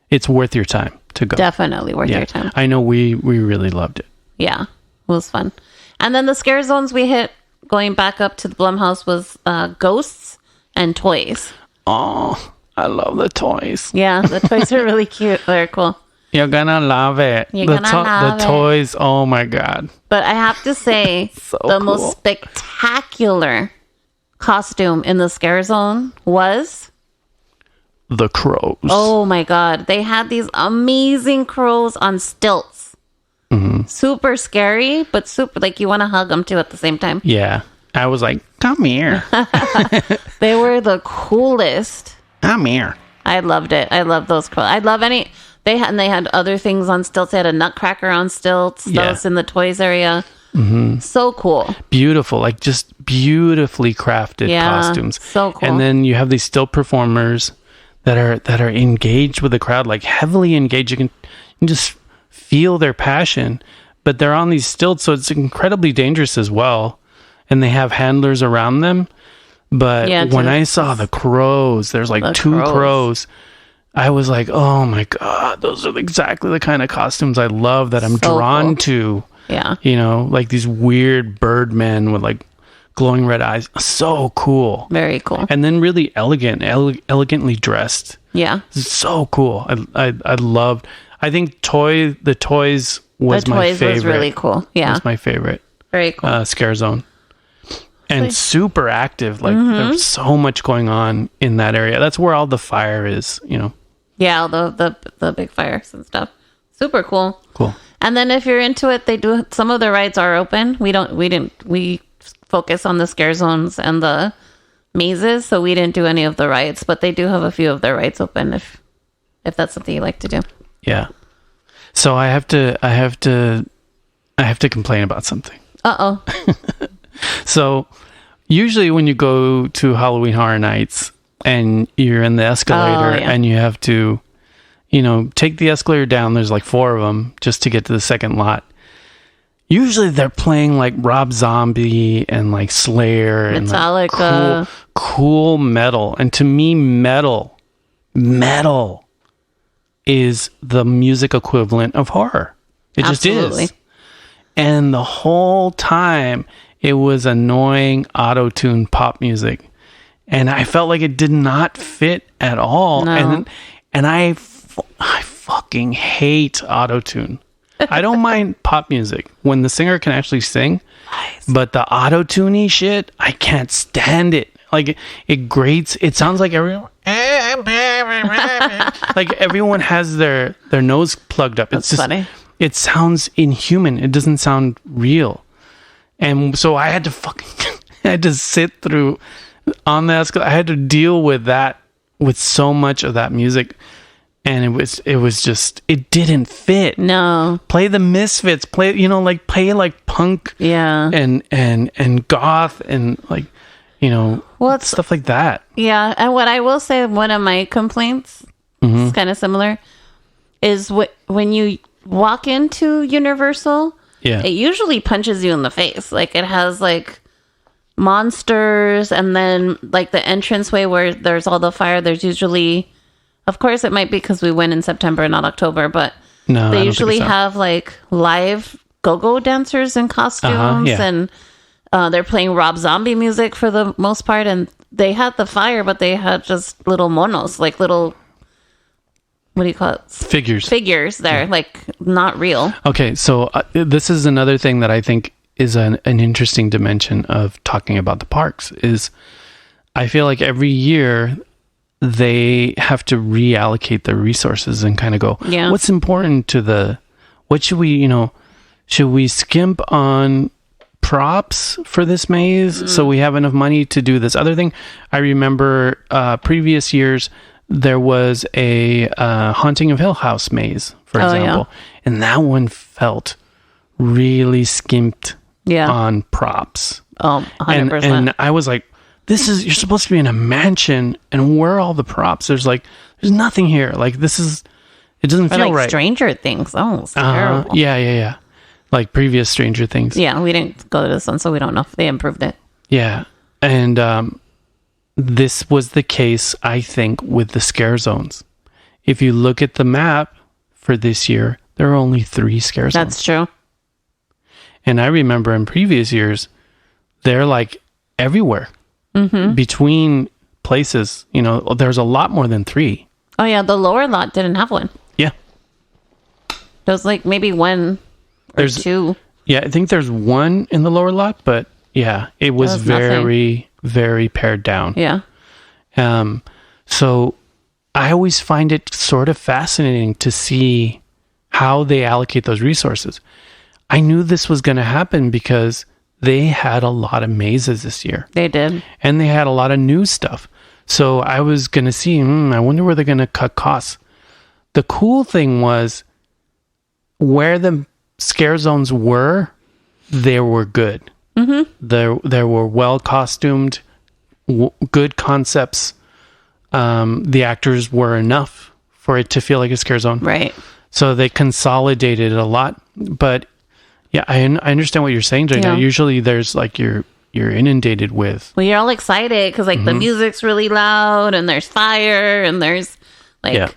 It's worth your time to go. Definitely worth your time. I know we really loved it. Yeah, it was fun. And then the scare zones we hit going back up to the Blumhouse was ghosts and toys. Oh, I love the toys. Yeah, the toys are really cute. They're cool. You're gonna love it. The toys, oh my God. But I have to say, the most spectacular costume in the scare zone was the crows. Oh my God. They had these amazing crows on stilts. Super scary, but super like you want to hug them too at the same time. Yeah. I was like, come here. They were the coolest. Come here. I loved it. I love those crows. I love any. They had other things on stilts. They had a nutcracker on stilts. That was in the toys area. So cool. Beautiful. Like just beautifully crafted costumes. So cool. And then you have these still performers that are engaged with the crowd, like heavily engaged. You can just feel their passion, but they're on these stilts, so it's incredibly dangerous as well. And they have handlers around them. But when I saw the crows, there's like two crows. I was like, oh my God, those are exactly the kind of costumes I love that I'm drawn to. Yeah. You know, like these weird bird men with like glowing red eyes. So cool. Very cool. And then really elegantly dressed. Yeah. So cool. I loved, I think the toys was my favorite. The toys was really cool. Yeah. Was my favorite. Very cool. Scare zone. And super active. Like there's so much going on in that area. That's where all the fire is, you know. Yeah, the big fires and stuff. Super cool. Cool. And then if you're into it, they do some of the rides are open. We focus on the scare zones and the mazes, so we didn't do any of the rides, but they do have a few of their rides open if that's something you like to do. Yeah. So I have to complain about something. Uh-oh. So usually when you go to Halloween Horror Nights and you're in the escalator and you have to, you know, take the escalator down, there's like 4 of them just to get to the second lot. Usually they're playing like Rob Zombie and like Slayer and Metallica. Like cool metal. And to me, metal is the music equivalent of horror. It just is. And the whole time, it was annoying auto-tune pop music. And I felt like it did not fit at all. No. And I fucking hate auto-tune. I don't mind pop music when the singer can actually sing. Nice. But the auto-tune-y shit, I can't stand it. Like, it grates. It sounds like everyone... like everyone has their nose plugged up. That's funny. It sounds inhuman. It doesn't sound real. And so I had to I had to sit through on the escalator. I had to deal with that, with so much of that music. And it was just, it didn't fit. No. Play the Misfits, play like punk. Yeah. And goth and like, stuff like that. Yeah. And what I will say, one of my complaints, is kind of similar, is when you walk into Universal, it usually punches you in the face. Like, it has like monsters, and then like the entranceway where there's all the fire, there's usually, of course it might be because we went in September, not October, but they usually have like live go-go dancers in costumes, and they're playing Rob Zombie music for the most part, and they had the fire, but they had just little monos, like little, what do you call it? Figures there, like not real. Okay, so this is another thing that I think is an interesting dimension of talking about the parks, is I feel like every year they have to reallocate their resources and kind of go, what's important to what should we skimp on props for this maze so we have enough money to do this other thing? I remember previous years there was a Haunting of Hill House maze, for example, and that one felt really skimped on props. 100%. And I was like, you're supposed to be in a mansion, and where are all the props? There's nothing here. Like, it doesn't feel like right. Stranger Things. Oh, it's terrible. Yeah. Like previous Stranger Things. Yeah, we didn't go to this one, so we don't know if they improved it. Yeah. And this was the case, I think, with the scare zones. If you look at the map for this year, there are only 3 scare zones. That's true. And I remember in previous years, they're like everywhere. Between places, there's a lot more than 3. Oh yeah, the lower lot didn't have one. Yeah. There was like maybe 1 or 2. Yeah, I think there's 1 in the lower lot, but yeah, it was very, very pared down. Yeah. So I always find it sort of fascinating to see how they allocate those resources. I knew this was going to happen because they had a lot of mazes this year. They did. And they had a lot of new stuff. So I was going to see, I wonder where they're going to cut costs. The cool thing was where the scare zones were, they were good. There were well costumed, good concepts. The actors were enough for it to feel like a scare zone. Right. So they consolidated a lot. But yeah, I understand what you're saying, Jane. Yeah. Usually there's like you're inundated with. Well, you're all excited because like the music's really loud, and there's fire, and there's like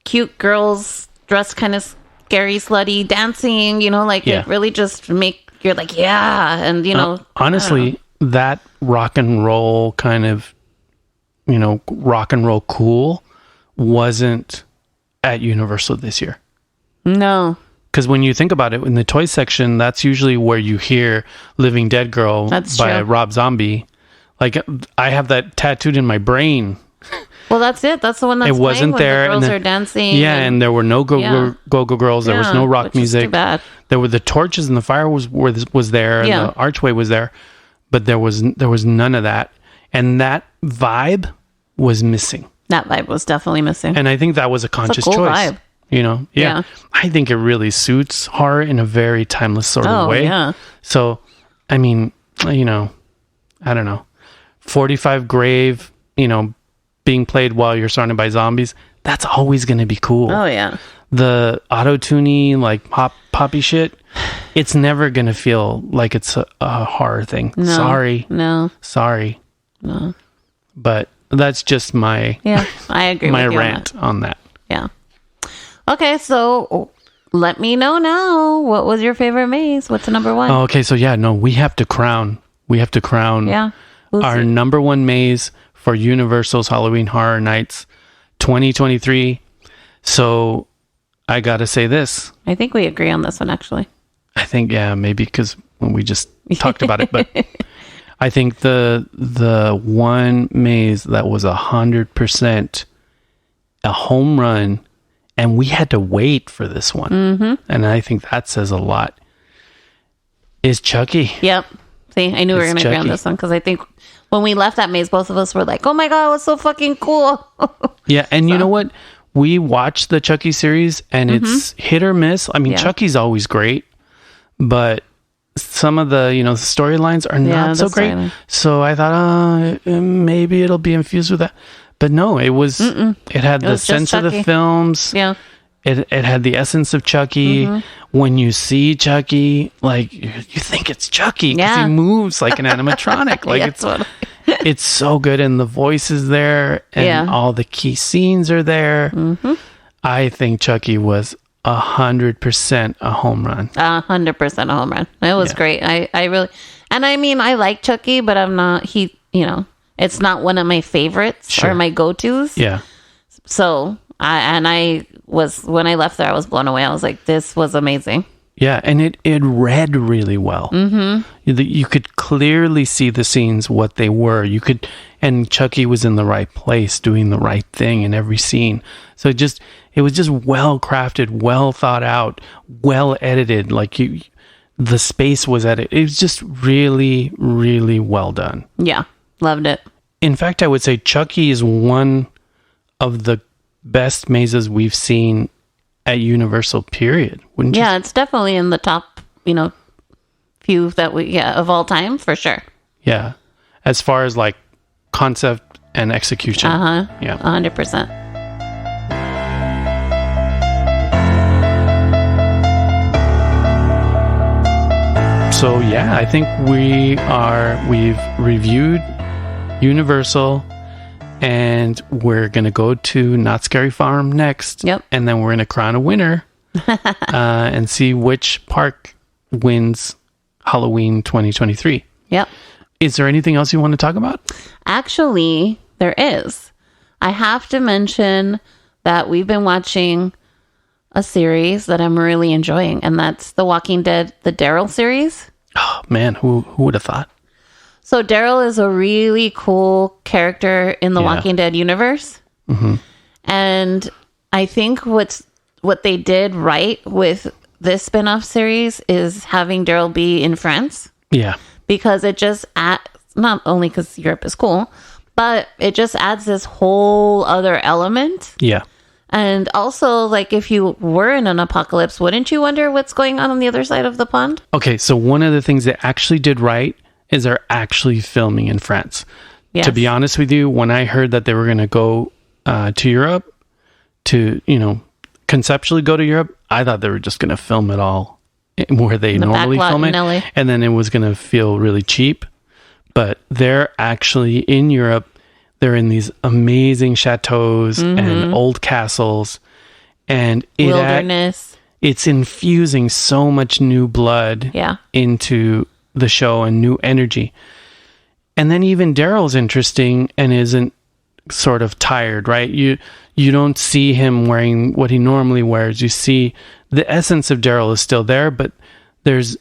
cute girls dressed kind of scary, slutty dancing. It really just you're like, and honestly, that rock and roll kind of, rock and roll cool wasn't at Universal this year. No. Because when you think about it, in the toy section, that's usually where you hear Living Dead Girl by Rob Zombie. Like, I have that tattooed in my brain. Well, that's it. That's the one that's it wasn't when there. The girls are dancing. Yeah, and there were no go-go girls. There was no rock music. Too bad. There were the torches and the fire was there, and the archway was there, but there was none of that. And that vibe was missing. That vibe was definitely missing. And I think that was a conscious choice. Vibe. Yeah. I think it really suits horror in a very timeless sort of way. Yeah. So, I mean, I don't know. 45 Grave, being played while you're surrounded by zombies, that's always going to be cool. Oh, yeah. The auto-tuning, like poppy shit, it's never going to feel like it's a horror thing. No. Sorry. No. Sorry. No. But that's just my I agree my with you rant on that. Yeah. Okay, so let me know now. What was your favorite maze? What's the number one? Oh, okay, so yeah, no, we have to crown Yeah. We'll our see. number one maze for Universal's Halloween Horror Nights 2023. So I gotta say this. I think we agree on this one, actually. I think, yeah, maybe because when we just talked about it, but I think the one maze that was 100% a home run, and we had to wait for this one, and I think that says a lot, is Chucky. Yep. See, I knew we were It's going to agree on Chucky. this one because I think when we left that maze, both of us were like, oh my God, it was so fucking cool. Yeah, and you know what? We watched the Chucky series, and it's hit or miss. I mean, Yeah. Chucky's always great, but some of the, the storylines are Yeah, not the so great. storyline. So I thought, maybe it'll be infused with that. But no, it was. It had the was just sense of the Chucky. films. Yeah. It had the essence of Chucky. When you see Chucky, like you think it's Chucky because Yeah. he moves like an animatronic. Like Yeah, it's totally. it's so good, and the voice is there, and Yeah. all the key scenes are there. I think Chucky was 100% a home run. 100% a home run. It was great. I really, and I mean, I like Chucky, but I'm not, it's not one of my favorites Sure. or my go-tos. Yeah, So, when I left there, I was blown away. I was like, this was amazing. yeah, and it read really well. You could clearly see the scenes what they were. And Chucky was in the right place, doing the right thing in every scene. So it was just well crafted, well thought out, well edited. Like the space was edited. It was just really, really well done. Yeah. Loved it. In fact, I would say Chucky is one of the best mazes we've seen at Universal, period. Wouldn't you? Yeah. It's definitely in the top, few that of all time for sure. Yeah. As far as like concept and execution. Yeah. 100%. So yeah, I think we've reviewed Universal, and we're gonna go to Not Scary Farm next. Yep. And then we're gonna crown a winner and see which park wins Halloween 2023. Yep. Is there anything else you want to talk about? Actually, there is. I have to mention that we've been watching a series that I'm really enjoying, and that's The Walking Dead, the Daryl series. Oh man, who would have thought? So Daryl is a really cool character in the Yeah. Walking Dead universe. And I think what they did right with this spin-off series is having Daryl be in France, Yeah. because it just adds, not only because Europe is cool, but it just adds this whole other element. Yeah. And also, like, if you were in an apocalypse, wouldn't you wonder what's going on the other side of the pond? Okay, so one of the things they actually did right is they're actually filming in France. Yes. To be honest with you, when I heard that they were going to go to Europe to, conceptually go to Europe, I thought they were just going to film it all where they normally backlot film in it. LA. And then it was going to feel really cheap. But they're actually in Europe. They're in these amazing chateaus and old castles. And Wilderness. it's infusing so much new blood Yeah. into the show and new energy. And then even Daryl's interesting and isn't sort of tired, right? You don't see him wearing what he normally wears. You see the essence of Daryl is still there, but there's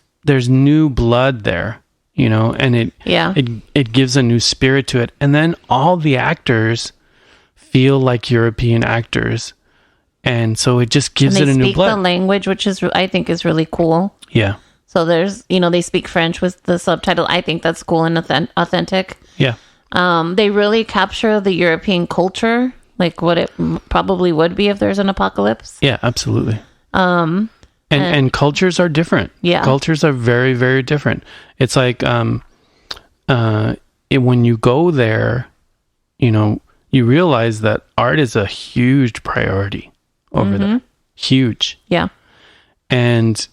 new blood there, and it gives a new spirit to it. And then all the actors feel like European actors. And so it just gives And it they a new speak blood. the language, which is I think is really cool. Yeah. So there's, they speak French with the subtitle. I think that's cool and authentic. Yeah. They really capture the European culture, like what it probably would be if there's an apocalypse. Yeah, absolutely. And cultures are different. Yeah. Cultures are very, very different. It's like when you go there, you realize that art is a huge priority over there. Huge. Yeah. And,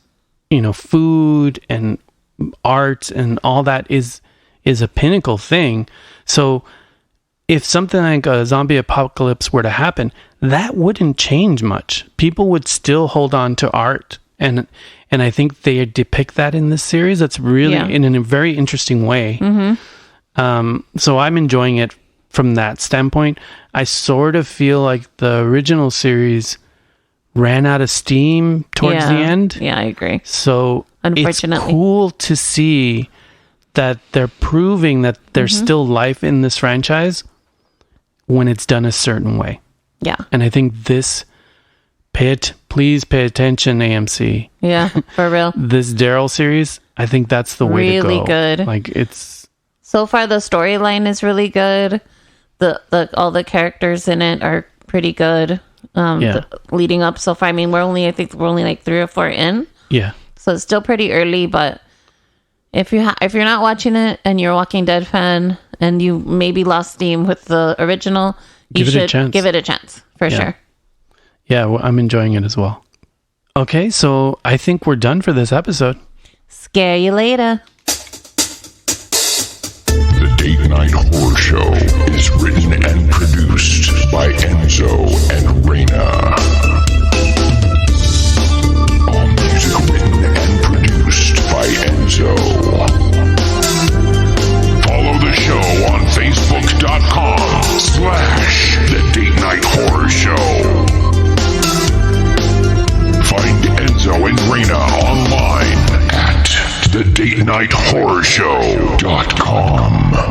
food and art and all that is a pinnacle thing. So if something like a zombie apocalypse were to happen, that wouldn't change much. People would still hold on to art, and I think they depict that in this series. That's really in a very interesting way. So I'm enjoying it from that standpoint. I sort of feel like the original series ran out of steam towards the end. Yeah, I agree. So unfortunately, it's cool to see that they're proving that there's still life in this franchise when it's done a certain way. Yeah. And I think this, please pay attention, AMC. Yeah, for real. This Daryl series, I think that's the way to go. Really good. Like, it's... So far, the storyline is really good. The all the characters in it are pretty good. Leading up so far, I mean, I think we're only like 3 or 4 in. Yeah. So it's still pretty early, but if you're not watching it and you're a Walking Dead fan and you maybe lost steam with the original, you should give it a chance for sure. Yeah, well, I'm enjoying it as well. Okay, so I think we're done for this episode. Scare you later. The Date Night Horror Show is written and produced by Enzo and Reyna. All music written and produced by Enzo. Follow the show on Facebook.com/The Date Night Horror Show. Find Enzo and Reyna online at TheDateNightHorrorShow.com.